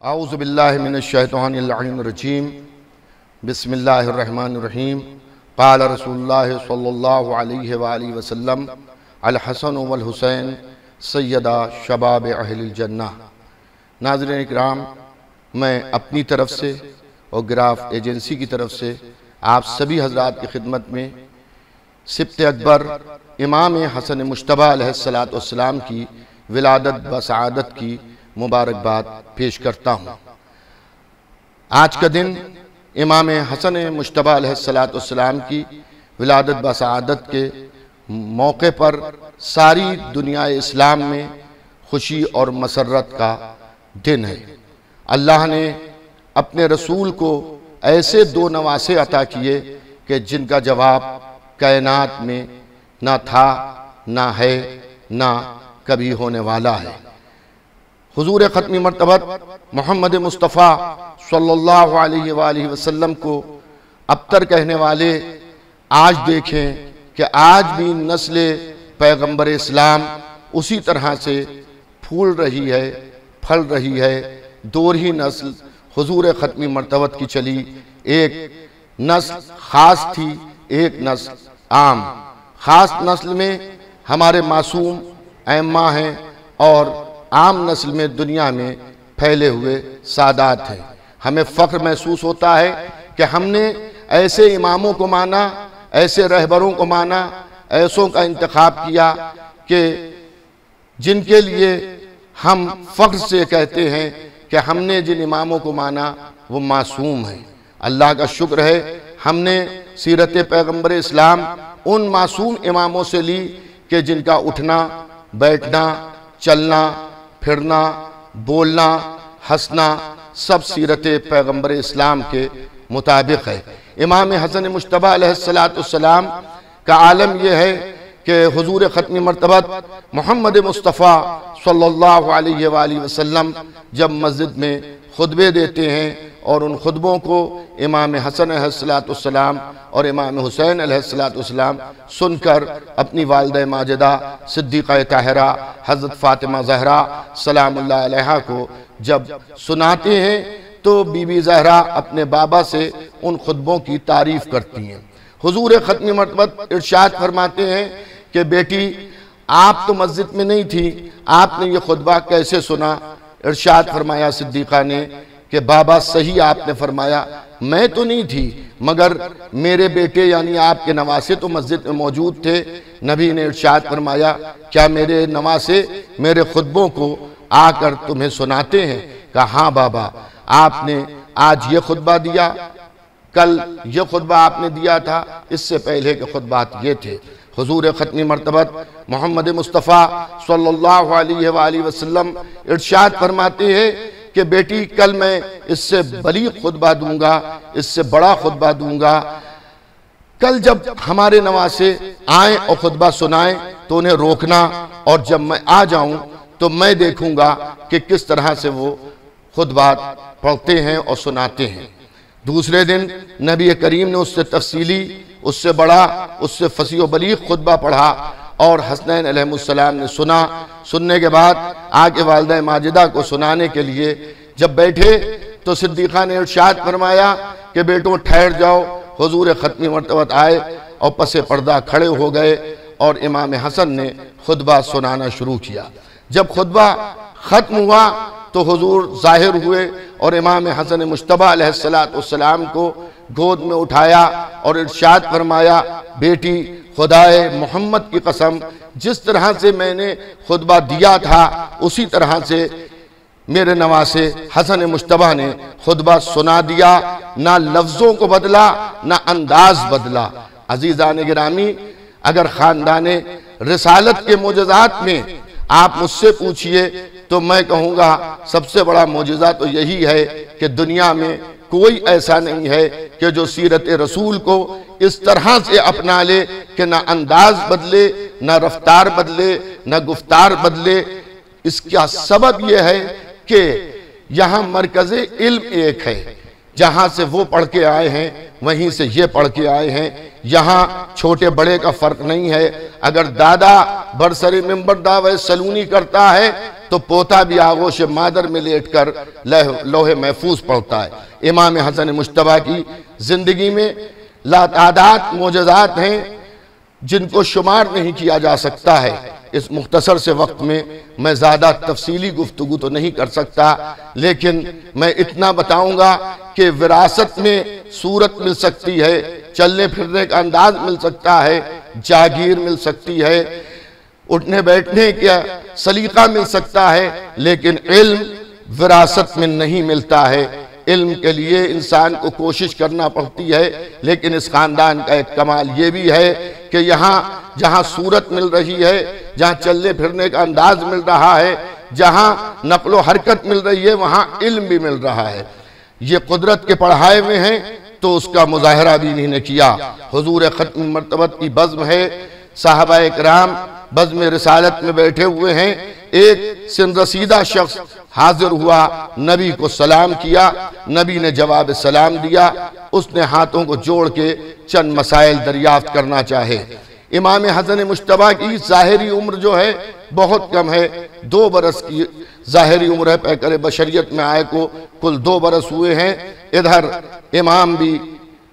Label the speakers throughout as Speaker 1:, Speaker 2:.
Speaker 1: आऊज़ु बिल्लाहि मिनश्शैतानिर्रजीम बिस्मिल्लाहिर्रहमानिर्रहीम क़ाल रसूलुल्लाह सल्लल्लाहु अलैहि वआलिहि वसल्लम अल हसन वल हुसैन सय्यदा शबाब अहलिल जन्नह। नाज़रीन इकराम, मैं अपनी तरफ से और गिराफ एजेंसी की तरफ से आप सभी हज़रात की खिदमत में सिब्त अकबर इमाम हसन मुश्तबा अलैहिस्सलातु वस्सलाम की विलादत व सआदत की मुबारकबाद पेश करता हूँ। आज का दिन इमाम हसन मुश्तबा अलैहिस्सलातु वस्सलाम की विलादत व सआदत के मौके पर सारी दुनिया इस्लाम में खुशी और मसरत का दिन है। अल्लाह ने अपने रसूल को ऐसे दो नवासे अता किए कि जिनका जवाब कायनात में ना था, ना है, ना कभी होने वाला है। हुजूर ख़त्मी मर्तबत मोहम्मद मुस्तफ़ा सल्लल्लाहु अलैहि वसल्लम को अबतर कहने वाले आज देखें कि आज भी नस्ल पैगंबर इस्लाम उसी तरह से फूल रही है, फल रही है। दो ही नस्ल हुजूर ख़त्मी मर्तबत की चली, एक नस्ल ख़ास थी, एक नस्ल आम। ख़ास नस्ल में हमारे मासूम ऐम्मा हैं और आम नस्ल में दुनिया में फैले हुए सादात हैं। हमें फ़ख्र महसूस होता है कि हमने ऐसे इमामों को माना, ऐसे रहबरों को माना, ऐसों का इंतखाब किया कि जिनके लिए हम फ़ख्र से कहते हैं कि हमने जिन इमामों को माना वो मासूम हैं। अल्लाह का शुक्र है हमने सीरत पैगंबर इस्लाम उन मासूम इमामों से ली कि जिनका उठना, बैठना, चलना, फिरना, बोलना, हंसना सब सीरत पैगंबर इस्लाम के मुताबिक है। इमाम हसन मुश्तबा अलैहिस्सलातु वस्सलाम का आलम यह है कि हुजूर ख़त्मी मर्तबत मोहम्मद मुस्तफ़ा सल्लल्लाहु अलैहि वसल्लम जब मस्जिद में खुतबे देते हैं और उन खुतबों को इमाम हसन अलैहिस्सलातु वस्सलाम और इमाम हुसैन अलैहिस्सलातु वस्सलाम सुनकर अपनी वालिदा माजिदा सिद्दीक़ा ताहिरा हज़रत फ़ातिमा ज़हरा सलामुल्लाह अलैहा को जब सुनाते हैं तो बीबी ज़हरा अपने बाबा से उन खुतबों की तारीफ़ करती हैं। हुजूर ख़त्मी मर्तबत इरशाद फरमाते हैं कि बेटी आप तो मस्जिद में नहीं थी, आपने ये खुतबा कैसे सुना? इरशाद फरमाया सिद्दीक़ा ने कि बाबा सही आपने फरमाया, मैं तो नहीं थी मगर मेरे बेटे यानी आपके नवासे तो मस्जिद में मौजूद थे। नबी ने इरशाद फरमाया, क्या मेरे नवासे मेरे खुतबों को आकर तुम्हें सुनाते हैं? कहा हाँ बाबा, आपने आज ये खुतबा दिया, कल ये खुतबा आपने दिया था, इससे पहले के खुतबात ये थे। हुजूर ख़त्मी मर्तबत मोहम्मद मुस्तफ़ा सल्लल्लाहु अलैहि वसल्लम इरशाद फरमाते हैं कि बेटी कल मैं इससे बड़ी खुतबा दूंगा, इससे बड़ा खुतबा दूंगा। कल जब हमारे नवासे आए और खुतबा सुनाएं तो उन्हें रोकना, और जब मैं आ जाऊं तो मैं देखूंगा कि किस तरह से वो खुतबा पढ़ते हैं और सुनाते हैं। दूसरे दिन नबी करीम ने उससे तफसीली, उससे बड़ा, उससे फसीह बलीग खुतबा पढ़ा और हसनैन अलैहिस्सलाम ने सुना। सुनने के बाद आगे वालिदा माजिदा को सुनाने के लिए जब बैठे तो सिद्दीक़ा ने इरशाद फरमाया कि बेटों ठहर जाओ। हुजूर ख़त्मी मर्तबत आए और पसे पर्दा खड़े हो गए और इमाम हसन ने खुतबा सुनाना शुरू किया। जब खुतबा ख़त्म हुआ तो हुजूर ज़ाहिर हुए और इमाम हसन मुश्तबा अलैहिस्सलातु वस्सलाम को गोद में उठाया और इरशाद फरमाया, बेटी खुदाए मोहम्मद की कसम, जिस तरह से मैंने खुतबा दिया था उसी तरह से मेरे नवासे हसन मुश्तबा ने खुतबा सुना दिया। ना लफ्ज़ों को बदला, ना अंदाज बदला। अजीज़ान गिरामी, अगर ख़ानदाने रिसालत के मोजज़ात में आप मुझसे पूछिए तो मैं कहूँगा सबसे बड़ा मोजज़ा तो यही है कि दुनिया में कोई ऐसा नहीं है कि जो सीरत रसूल को इस तरह से अपना ले कि ना अंदाज बदले, ना रफ्तार बदले, ना गुफ्तार बदले। इसका सबब यह है कि यहाँ मरकज़े इल्म एक है, जहाँ से वो पढ़ के आए हैं वहीं से ये पढ़ के आए हैं। यहाँ छोटे बड़े का फ़र्क नहीं है। अगर दादा बरसरी मिंबर दावे सलूनी करता है तो पोता भी आगोश मादर में लेटकर लोहे महफूज पढ़ता है। इमाम हसन मुश्तबा की ज़िंदगी में लातादाद मोजज़ात हैं जिनको शुमार नहीं किया जा सकता है। इस मुख्तसर से वक्त में मैं ज़्यादा तफसीली गुफ्तगू तो नहीं कर सकता, लेकिन मैं इतना बताऊंगा कि विरासत में सूरत मिल सकती है, चलने फिरने का अंदाज मिल सकता है, जागीर मिल सकती है, उठने बैठने का सलीका मिल सकता है, लेकिन इल्म विरासत में नहीं मिलता है। इल्म के लिए इंसान को कोशिश करना पड़ती है, लेकिन इस ख़ानदान का एक कमाल ये भी है कि यहाँ जहाँ सूरत मिल रही है, जहाँ चलने फिरने का अंदाज मिल रहा है, जहाँ नक़्लो हरकत मिल रही है, वहाँ इल्म भी मिल रहा है। ये कुदरत के पढ़ाए में हैं तो उसका मुज़ाहरा भी इन्होंने किया। हुजूर ख़त्म मर्तबत की बज़्म है, साहबा इकराम बज़्म रिसालत में बैठे हुए हैं। एक सिंदसीदा शख्स हाजिर हुआ, नबी को सलाम किया, नबी ने जवाब सलाम दिया। उसने हाथों को जोड़ के चंद मसाइल दरियाफ्त करना चाहे। इमाम हसन मुश्तबा की ज़ाहिरी उम्र जो है बहुत कम है, 2 बरस की ज़ाहिरी उम्र है। पैकर बशरियत में आए को कुल 2 बरस हुए हैं। इधर इमाम भी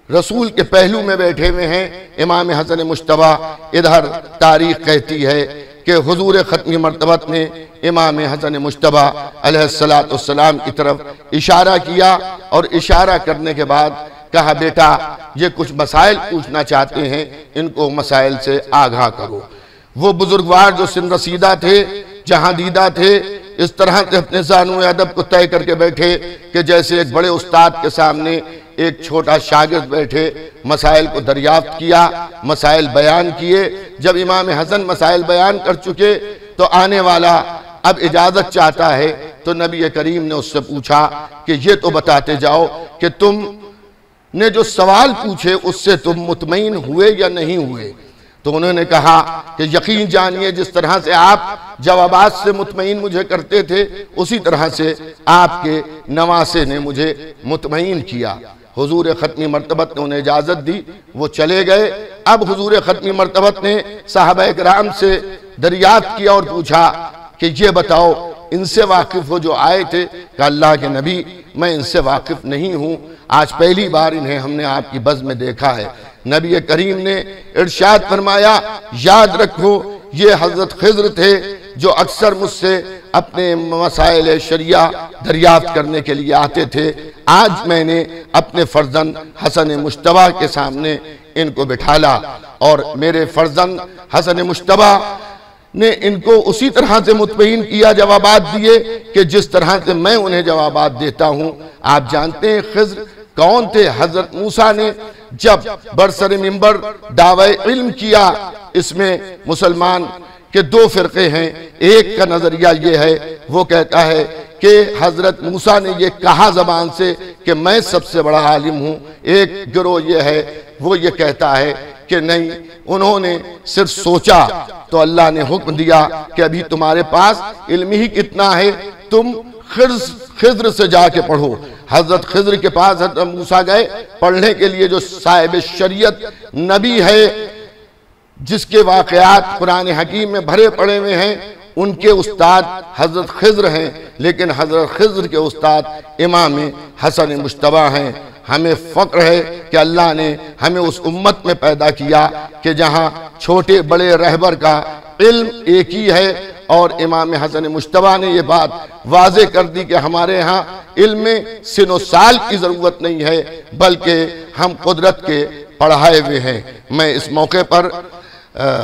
Speaker 1: रसूल के पहलू में बैठे हुए हैं, इमाम हसन मुश्तबा। इधर तारीख कहती है कि हुजूर ख़त्म मर्तबत ने इमाम हसन मुश्तबा अलैहिस्सलाम की तरफ इशारा किया और इशारा करने के बाद कहा, बेटा ये कुछ मसाइल पूछना चाहते हैं, इनको मसाइल से आगाह करो। वो बुजुर्गवार जो सिंदसीदा थे, जहां दीदा थे, इस तरह से अपने ज़ानू अदब को तय करके बैठे कि जैसे एक बड़े उस्ताद के सामने एक छोटा शागिर्द बैठे, मसाइल को दरियाफ्त किया, मसाइल बयान किए। जब इमाम हसन मसाइल बयान कर चुके तो आने वाला अब इजाज़त चाहता है, तो नबी करीम ने उससे पूछा कि ये तो बताते जाओ कि तुम ने जो सवाल पूछे उससे तुम मुतमईन हुए या नहीं हुए। तो उन्होंने कहा कि यकीन जानिए, जिस तरह से आप जवाबात से मुतमईन मुझे करते थे, उसी तरह से आपके नवासे ने मुझे मुतमईन किया। हुजूर ख़त्मी मर्तबत ने उन्हें इजाज़त दी, वो चले गए। अब हुजूर ख़त्मी मर्तबत ने साहबा इकराम से दरियाफ्त किया और पूछा कि ये बताओ, इनसे वाकिफ़ हो जो आए थे? कि अल्लाह के नबी, मैं इनसे वाकिफ़ नहीं हूँ, आज पहली बार इन्हें हमने आपकी बज़्म में देखा है। नबी करीम ने इरशाद फरमाया, याद रखो ये हज़रत खिज़्र थे जो अक्सर मुझसे अपने मसाइल शरिया दरियाफ्त करने के लिए आते थे। आज मैंने अपने फ़र्जंद हसन मुश्तबा के सामने इनको बिठाला और मेरे फ़र्जंद हसन मुश्तबा ने इनको उसी तरह से मुतमईन किया, जवाबात दिए कि जिस तरह से मैं उन्हें जवाबात देता हूँ। आप जानते हैं खिज़्र कौन थे? हज़रत मूसा ने जब बरसर मिंबर दावा इल्म किया, इसमें मुसलमान के 2 फ़िरक़े हैं। एक का नज़रिया ये है, वो कहता है कि हज़रत मूसा ने ये कहा ज़बान से कि मैं सबसे बड़ा आलिम हूँ। एक गिरोह ये है, वो ये कहता है कि नहीं, उन्होंने सिर्फ सोचा तो अल्लाह ने हुक्म दिया कि अभी तुम्हारे पास इल्म ही कितना है, तुम खिज़्र से जाके पढ़ो। हज़रत खिज़्र के पास हज़रत मूसा गए पढ़ने के लिए, जो साहिब शरीयत नबी है, जिसके वाक़यात कुरान हकीम में भरे पड़े हुए हैं, उनके उस्ताद हज़रत खिज़्र हैं, लेकिन हज़रत खिज़्र के उस्ताद इमाम हसन मुश्तबा हैं। हमें फ़क्र है कि अल्लाह ने हमें उस उम्मत में पैदा किया कि जहाँ छोटे बड़े रहबर का इल्म एक ही है। और इमाम हसन मुश्तबा ने ये बात वाज़े कर दी कि हमारे यहाँ इल्म में सिनो साल की ज़रूरत नहीं है, बल्कि हम कुदरत के पढ़ाए हुए हैं। मैं इस मौके पर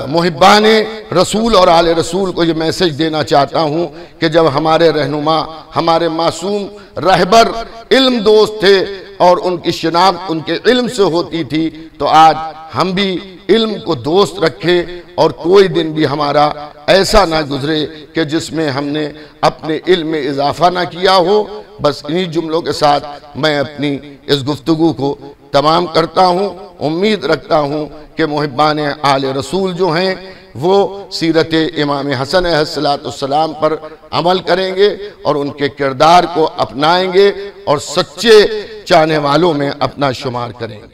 Speaker 1: मुहिब्बान रसूल और आले रसूल को ये मैसेज देना चाहता हूँ कि जब हमारे रहनुमा, हमारे मासूम रहबर इल्म दोस्त थे और उनकी शिनाख्त उनके इल्म से होती थी, तो आज हम भी इल्म को दोस्त रखें और कोई दिन भी हमारा ऐसा ना गुजरे कि जिसमें हमने अपने इल्म में इजाफा ना किया हो। बस इन्हीं जुमलों के साथ मैं अपनी इस गुफ्तगू को तमाम करता हूँ। उम्मीद रखता हूँ कि मुहिब्बान आले रसूल जो हैं वो सीरत इमाम हसन अलैहिस्सलाम पर अमल करेंगे और उनके किरदार को अपनाएंगे और सच्चे चाहने वालों में अपना शुमार करेंगे।